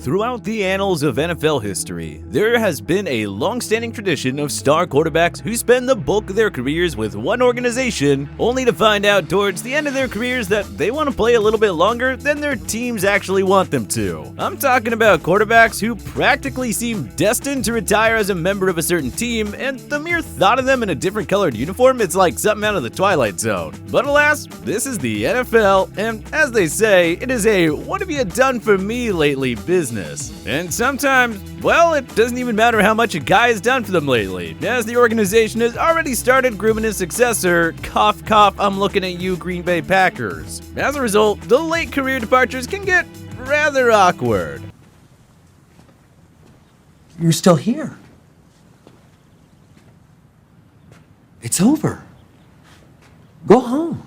Throughout the annals of NFL history, there has been a long-standing tradition of star quarterbacks who spend the bulk of their careers with one organization, only to find out towards the end of their careers that they want to play a little bit longer than their teams actually want them to. I'm talking about quarterbacks who practically seem destined to retire as a member of a certain team, and the mere thought of them in a different colored uniform, it's like something out of the Twilight Zone. But alas, this is the NFL, and as they say, it is a "what have you done for me lately" business. And sometimes, well, it doesn't even matter how much a guy has done for them lately, as the organization has already started grooming his successor. Cough, cough, I'm looking at you, Green Bay Packers. As a result, the late career departures can get rather awkward. You're still here. It's over. Go home.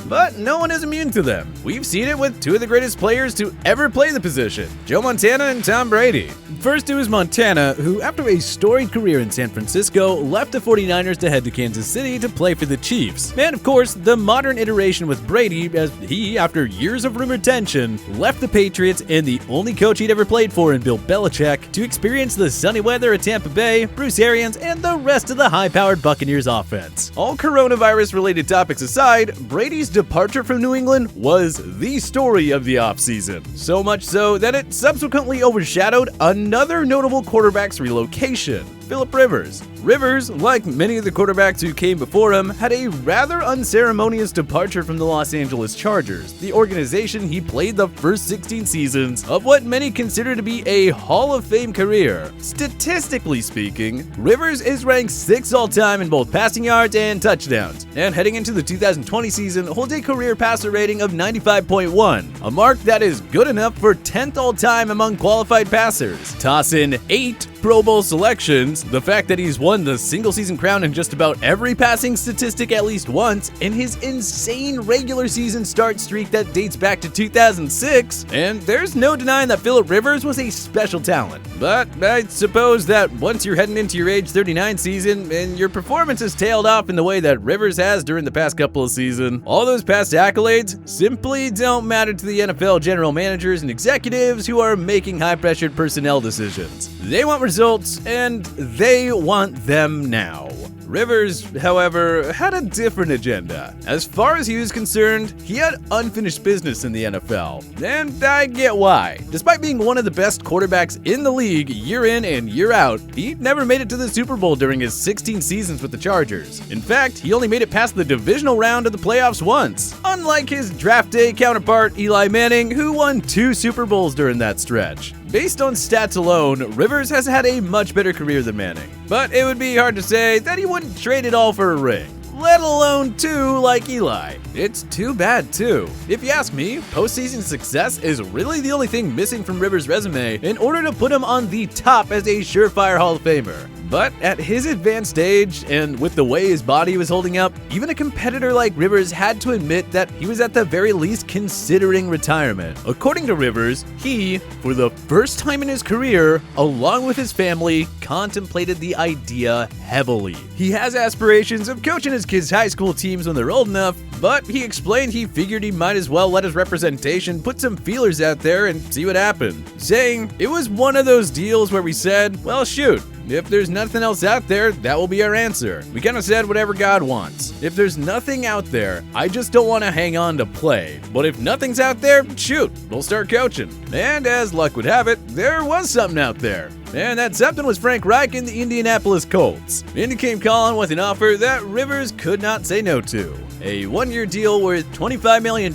But no one is immune to them. We've seen it with two of the greatest players to ever play the position, Joe Montana and Tom Brady. First, it was Montana, who after a storied career in San Francisco, left the 49ers to head to Kansas City to play for the Chiefs. And of course, the modern iteration with Brady, as he, after years of rumored tension, left the Patriots and the only coach he'd ever played for in Bill Belichick to experience the sunny weather at Tampa Bay, Bruce Arians, and the rest of the high-powered Buccaneers offense. All coronavirus-related topics aside, Brady's departure from New England was the story of the offseason. So much so that it subsequently overshadowed another notable quarterback's relocation, Philip Rivers. Rivers, like many of the quarterbacks who came before him, had a rather unceremonious departure from the Los Angeles Chargers, the organization he played the first 16 seasons of what many consider to be a Hall of Fame career. Statistically speaking, Rivers is ranked 6th all-time in both passing yards and touchdowns, and heading into the 2020 season holds a career passer rating of 95.1, a mark that is good enough for 10th all-time among qualified passers. Toss in 8 Pro Bowl selections, the fact that he's won the single-season crown in just about every passing statistic at least once, and his insane regular season start streak that dates back to 2006, and there's no denying that Philip Rivers was a special talent. But I suppose that once you're heading into your age 39 season, and your performance has tailed off in the way that Rivers has during the past couple of seasons, all those past accolades simply don't matter to the NFL general managers and executives who are making high-pressured personnel decisions. They want results, and they want them now. Rivers, however, had a different agenda. As far as he was concerned, he had unfinished business in the NFL. And I get why. Despite being one of the best quarterbacks in the league year in and year out, he never made it to the Super Bowl during his 16 seasons with the Chargers. In fact, he only made it past the divisional round of the playoffs once, unlike his draft day counterpart Eli Manning, who won 2 Super Bowls during that stretch. Based on stats alone, Rivers has had a much better career than Manning, but it would be hard to say that he wouldn't trade it all for a ring, let alone 2 like Eli. It's too bad too. If you ask me, postseason success is really the only thing missing from Rivers' resume in order to put him on the top as a surefire Hall of Famer. But at his advanced age, and with the way his body was holding up, even a competitor like Rivers had to admit that he was at the very least considering retirement. According to Rivers, he, for the first time in his career, along with his family, contemplated the idea heavily. He has aspirations of coaching his kids' high school teams when they're old enough, but he explained he figured he might as well let his representation put some feelers out there and see what happened, saying, "It was one of those deals where we said, well, shoot, if there's nothing else out there, that will be our answer. We kind of said whatever God wants. If there's nothing out there, I just don't want to hang on to play. But if nothing's out there, shoot, we'll start coaching." And as luck would have it, there was something out there. And that something was Frank Reich in the Indianapolis Colts. Indy came calling with an offer that Rivers could not say no to. A 1-year deal worth $25 million,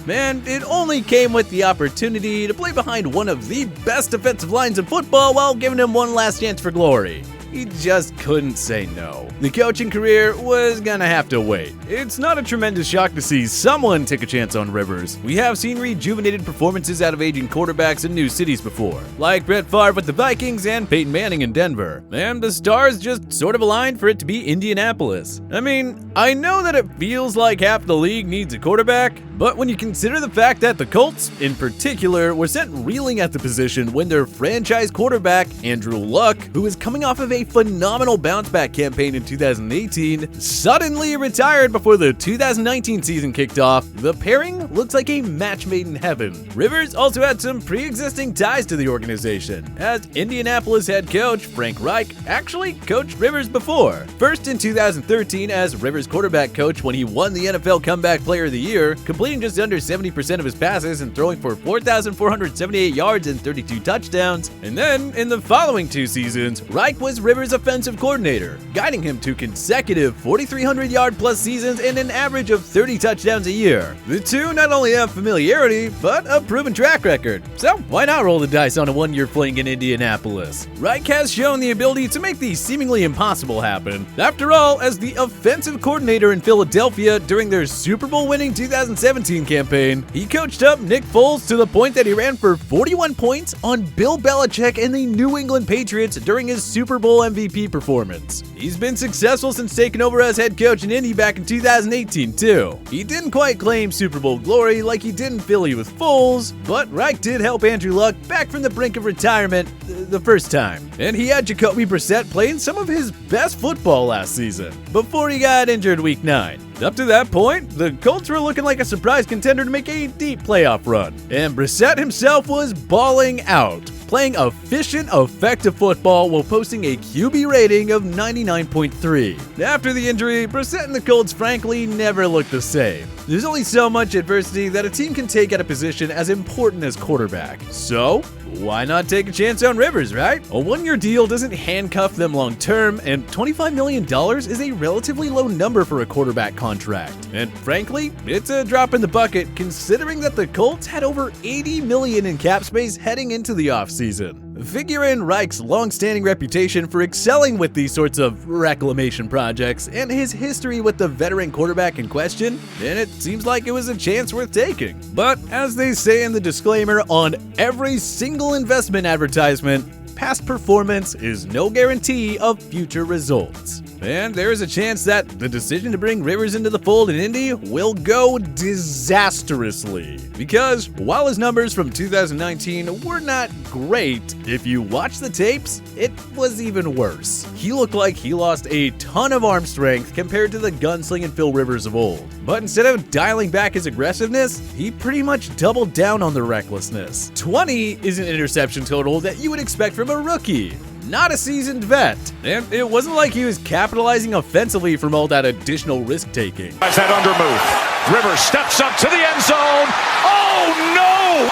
and it only came with the opportunity to play behind one of the best defensive lines in football while giving him one last chance for glory. He just couldn't say no. The coaching career was gonna have to wait. It's not a tremendous shock to see someone take a chance on Rivers. We have seen rejuvenated performances out of aging quarterbacks in new cities before, like Brett Favre with the Vikings and Peyton Manning in Denver. And the stars just sort of aligned for it to be Indianapolis. I mean, I know that it feels like half the league needs a quarterback, but when you consider the fact that the Colts, in particular, were sent reeling at the position when their franchise quarterback, Andrew Luck, who is coming off of a a phenomenal bounce-back campaign in 2018, suddenly retired before the 2019 season kicked off. The pairing looks like a match made in heaven. Rivers also had some pre-existing ties to the organization, as Indianapolis head coach Frank Reich actually coached Rivers before. First in 2013 as Rivers quarterback coach when he won the NFL Comeback Player of the Year, completing just under 70% of his passes and throwing for 4,478 yards and 32 touchdowns. And then, in the following 2 seasons, Reich was Rivers' offensive coordinator, guiding him to consecutive 4,300-yard-plus seasons and an average of 30 touchdowns a year. The two not only have familiarity, but a proven track record, so why not roll the dice on a one-year fling in Indianapolis? Reich has shown the ability to make the seemingly impossible happen. After all, as the offensive coordinator in Philadelphia during their Super Bowl winning 2017 campaign, he coached up Nick Foles to the point that he ran for 41 points on Bill Belichick and the New England Patriots during his Super Bowl MVP performance. He's been successful since taking over as head coach in Indy back in 2018 too. He didn't quite claim Super Bowl glory like he did in Philly with Foles, but Reich did help Andrew Luck back from the brink of retirement the first time. And he had Jacoby Brissett playing some of his best football last season, before he got injured week 9. Up to that point, the Colts were looking like a surprise contender to make a deep playoff run, and Brissett himself was balling out, playing efficient, effective football while posting a QB rating of 99.3. After the injury, Brissett and the Colts frankly never looked the same. There's only so much adversity that a team can take at a position as important as quarterback. So, why not take a chance on Rivers, right? A one-year deal doesn't handcuff them long-term, and $25 million is a relatively low number for a quarterback contract. And frankly, it's a drop in the bucket considering that the Colts had over $80 million in cap space heading into the offseason. Figure in Reich's long-standing reputation for excelling with these sorts of reclamation projects and his history with the veteran quarterback in question, and it seems like it was a chance worth taking. But as they say in the disclaimer on every single investment advertisement, past performance is no guarantee of future results. And there is a chance that the decision to bring Rivers into the fold in Indy will go disastrously. Because while his numbers from 2019 were not great, if you watch the tapes, it was even worse. He looked like he lost a ton of arm strength compared to the gunslinging Phil Rivers of old. But instead of dialing back his aggressiveness, he pretty much doubled down on the recklessness. 20 is an interception total that you would expect from a rookie, not a seasoned vet. And it wasn't like he was capitalizing offensively from all that additional risk-taking. As that under move, Rivers steps up to the end zone. Oh no!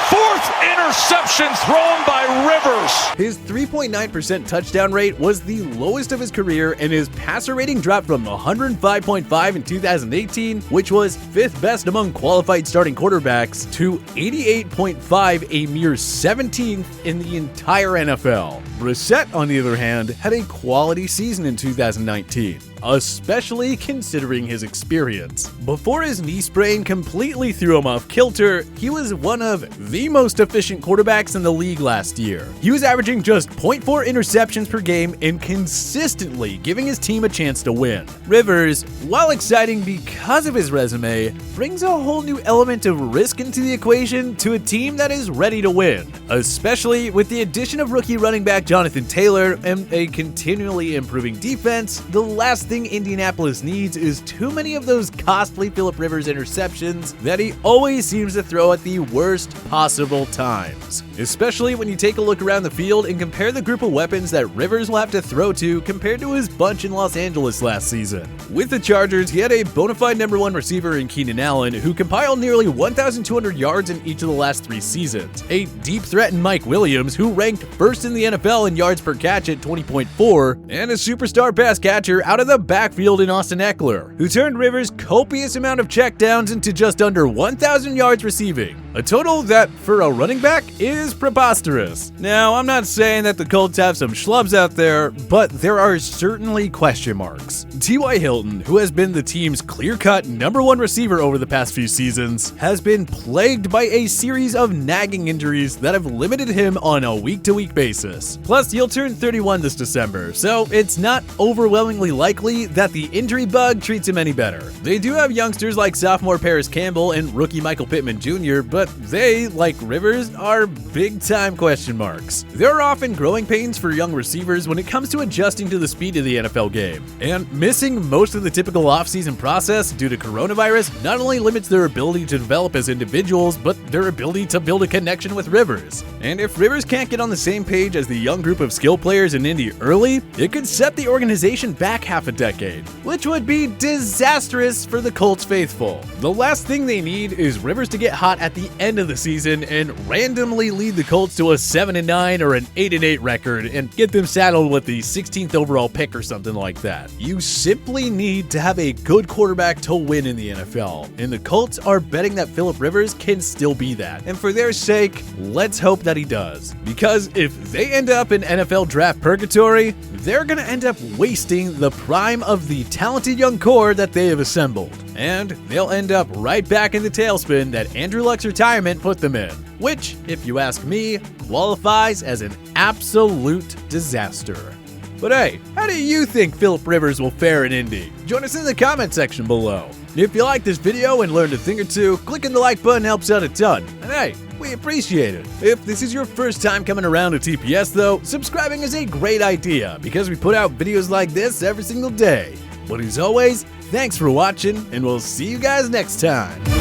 4th interception thrown by Rivers. His 3.9% touchdown rate was the lowest of his career, and his passer rating dropped from 105.5 in 2018, which was 5th best among qualified starting quarterbacks, to 88.5, a mere 17th in the entire NFL. Brissett, on the other hand, had a quality season in 2019, especially considering his experience. Before his knee sprain completely threw him off kilter, he was one of the most efficient quarterbacks in the league last year. He was averaging just 0.4 interceptions per game and consistently giving his team a chance to win. Rivers, while exciting because of his resume, brings a whole new element of risk into the equation to a team that is ready to win, especially with the addition of rookie running back Jonathan Taylor and a continually improving defense. The last thing Indianapolis needs is too many of those costly Philip Rivers interceptions that he always seems to throw at the worst possible times. Especially when you take a look around the field and compare the group of weapons that Rivers will have to throw to compared to his bunch in Los Angeles last season. With the Chargers, he had a bona fide #1 receiver in Keenan Allen, who compiled nearly 1,200 yards in each of the last 3 seasons, a deep threat in Mike Williams, who ranked first in the NFL in yards per catch at 20.4, and a superstar pass catcher out of the backfield in Austin Eckler, who turned Rivers' copious amount of checkdowns into just under 1,000 yards receiving, a total that, for a running back, is preposterous. Now, I'm not saying that the Colts have some schlubs out there, but there are certainly question marks. T.Y. Hilton, who has been the team's clear-cut #1 receiver over the past few seasons, has been plagued by a series of nagging injuries that have limited him on a week-to-week basis. Plus, he'll turn 31 this December, so it's not overwhelmingly likely that the injury bug treats him any better. They do have youngsters like sophomore Paris Campbell and rookie Michael Pittman Jr., but but they, like Rivers, are big-time question marks. There are often growing pains for young receivers when it comes to adjusting to the speed of the NFL game, and missing most of the typical offseason process due to coronavirus not only limits their ability to develop as individuals, but their ability to build a connection with Rivers. And if Rivers can't get on the same page as the young group of skill players in Indy early, it could set the organization back half a decade, which would be disastrous for the Colts faithful. The last thing they need is Rivers to get hot at the end of the season and randomly lead the Colts to a 7-9 or an 8-8 record and get them saddled with the 16th overall pick or something like that. You simply need to have a good quarterback to win in the NFL, and the Colts are betting that Philip Rivers can still be that. And for their sake, let's hope that he does. Because if they end up in NFL draft purgatory, they're gonna end up wasting the prime of the talented young core that they have assembled. And they'll end up right back in the tailspin that Andrew Luck's retirement put them in, which, if you ask me, qualifies as an absolute disaster. But hey, how do you think Philip Rivers will fare in Indy? Join us in the comment section below. If you like this video and learned a thing or two, clicking the like button helps out a ton. And hey, we appreciate it. If this is your first time coming around to TPS though, subscribing is a great idea because we put out videos like this every single day. But as always, thanks for watching, and we'll see you guys next time.